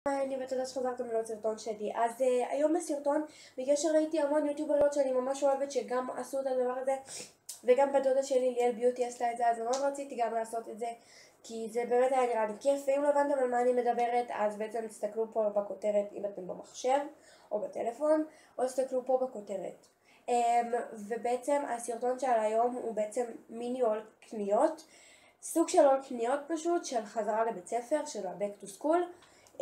אני ותודה שחזרתם לראות סרטון שלי. אז היום בסרטון, בגלל שראיתי המון יוטיובריות שאני ממש אוהבת שגם עשו את הדבר הזה, וגם בדודה שלי ליאל ביוטי עשתה את זה, אז מאוד רציתי גם לעשות את זה, כי זה באמת היה נראה לי כיף. ואם לא הבנתם על מה אני מדברת, אז בעצם תסתכלו פה בכותרת אם אתם במחשב או בטלפון, או תסתכלו פה בכותרת. ובעצם הסרטון של היום הוא בעצם מיני עול קניות, סוג של עול קניות פשוט, של חזרה לבית ספר, של ה-Back to School.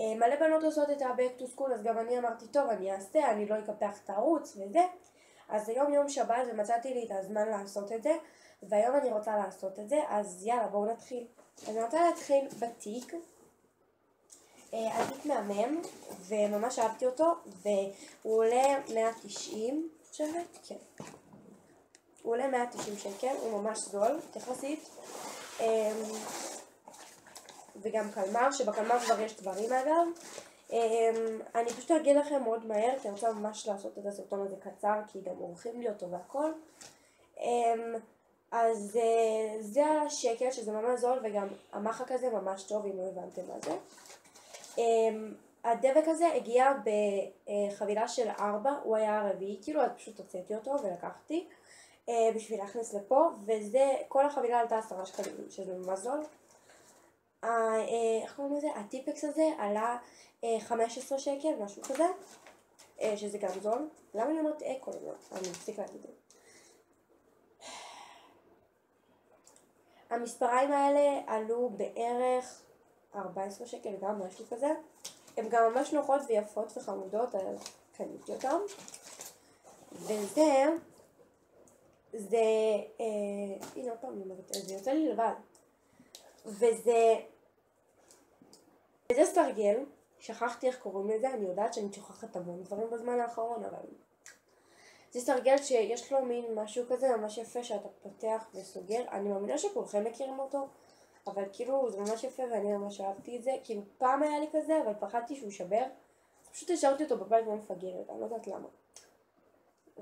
מלא בנות עושות את ה-Back to School, אז גם אני אמרתי, טוב, אני אעשה, אני לא אקפח את הערוץ וזה. אז היום יום שבת ומצאתי לי את הזמן לעשות את זה, והיום אני רוצה לעשות את זה, אז יאללה, בואו נתחיל. אז אני רוצה להתחיל בתיק. התיק מהמם, וממש אהבתי אותו, והוא עולה 190, חושבת? כן. הוא עולה 190 שקל, הוא ממש זול, יחסית. וגם קלמר, שבקלמר כבר יש דברים אגב. אני פשוט אגיד לכם מאוד מהר, כי אני רוצה ממש לעשות את הסרטון הזה קצר, כי גם עורכים לי אותו והכל. אז זה השקל, שזה ממש זול, וגם המחק הזה ממש טוב, אם לא הבנתם מה זה. הדבק הזה הגיע בחבילה של 4, הוא היה הרביעי, כאילו, אז פשוט הוצאתי אותו ולקחתי בשביל להכניס לפה, וזה, כל החבילה עלתה 10 שקלים, שזה ממש זול. איך קוראים לזה? הטיפקס הזה עלה 15 שקל, משהו כזה, שזה גם זול. למה אני אומרת אקו? אני מפסיק להגיד את זה. המספריים האלה עלו בערך 14 שקל, גם משהו כזה. הן גם ממש נוחות ויפות וחמודות, אז קניתי אותם. וזה, הנה עוד פעם אני אומרת, זה יוצא לי לבד. וזה סרגל, שכחתי איך קוראים לזה, אני יודעת שאני שוכחת המון דברים בזמן האחרון, אבל זה סרגל שיש לו מין משהו כזה ממש יפה שאתה פותח וסוגר. אני מאמינה שכולכם מכירים אותו, אבל כאילו זה ממש יפה ואני ממש אהבתי את זה. כאילו פעם היה לי כזה, אבל פחדתי שהוא יישבר, אז פשוט השארתי אותו בבית ומפגרת, אני לא יודעת למה.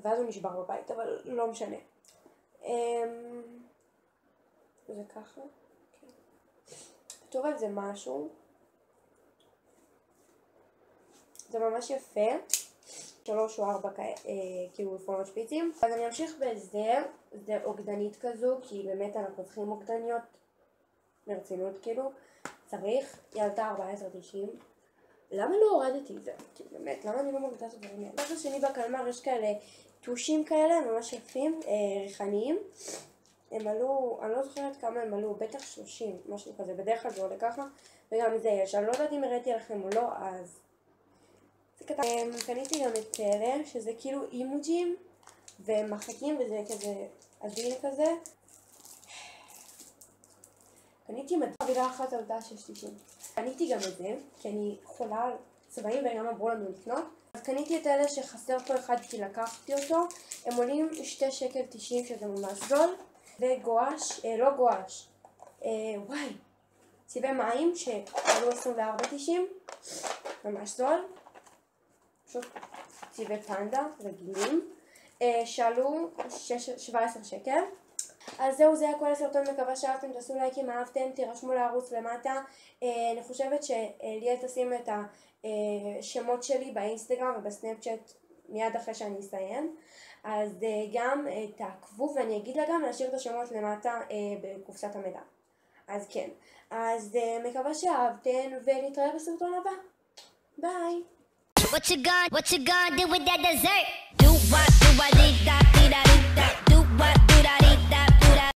ואז הוא נשבר בבית, אבל לא משנה. זה ככה. כתוב על זה משהו, זה ממש יפה, 3 או 4 כאילו פורמות שפיצים. אז אני אמשיך בזה, זה אוגדנית כזו, כי באמת אנחנו צריכים אוגדניות מרצינות כאילו, צריך, היא עלתה 14.90. למה לא הורדתי את זה? כאילו באמת, למה אני לא מורידה את הדברים האלה? בצד השני בקלמר יש כאלה טושים כאלה, ממש יפים, ריחניים. הם עלו, אני לא זוכרת כמה הם עלו, בטח 30, משהו כזה, בדרך כלל זה עולה ככה, וגם מזה יש. אני לא יודעת אם הראיתי לכם או לא, אז זה קטן. קניתי גם את אלה, שזה כאילו אימוג'ים, והם מחקים, וזה כזה עדין כזה. קניתי חבילה אחת עלתה 6.90. קניתי גם את זה, כי אני חולה על צבעים וגם אמרו לנו לקנות. אז קניתי את אלה שחסר פה אחד כי לקחתי אותו, הם עולים 2.90 שקל, שזה ממש זול. וגואש, לא גואש, וואי, צבעי מים שעלו 24.90, ממש זול. פשוט צבעי פנדה רגילים, שעלו 17 שקל. אז זהו, זה הכל הסרטון, מקווה שאהבתם, תעשו לייקים, אהבתם, תירשמו לערוץ למטה. אני חושבת שליאל תשים את השמות שלי באינסטגרם ובסנאפצ'אט מיד אחרי שאני אסיים. אז גם תעקבו, ואני אגיד לה גם להשאיר את השמות למטה בקופסת המידע. אז כן, אז מקווה שאהבתם, ונתראה בסרטון הבא. ביי! What you gonna do with that dessert? Do what I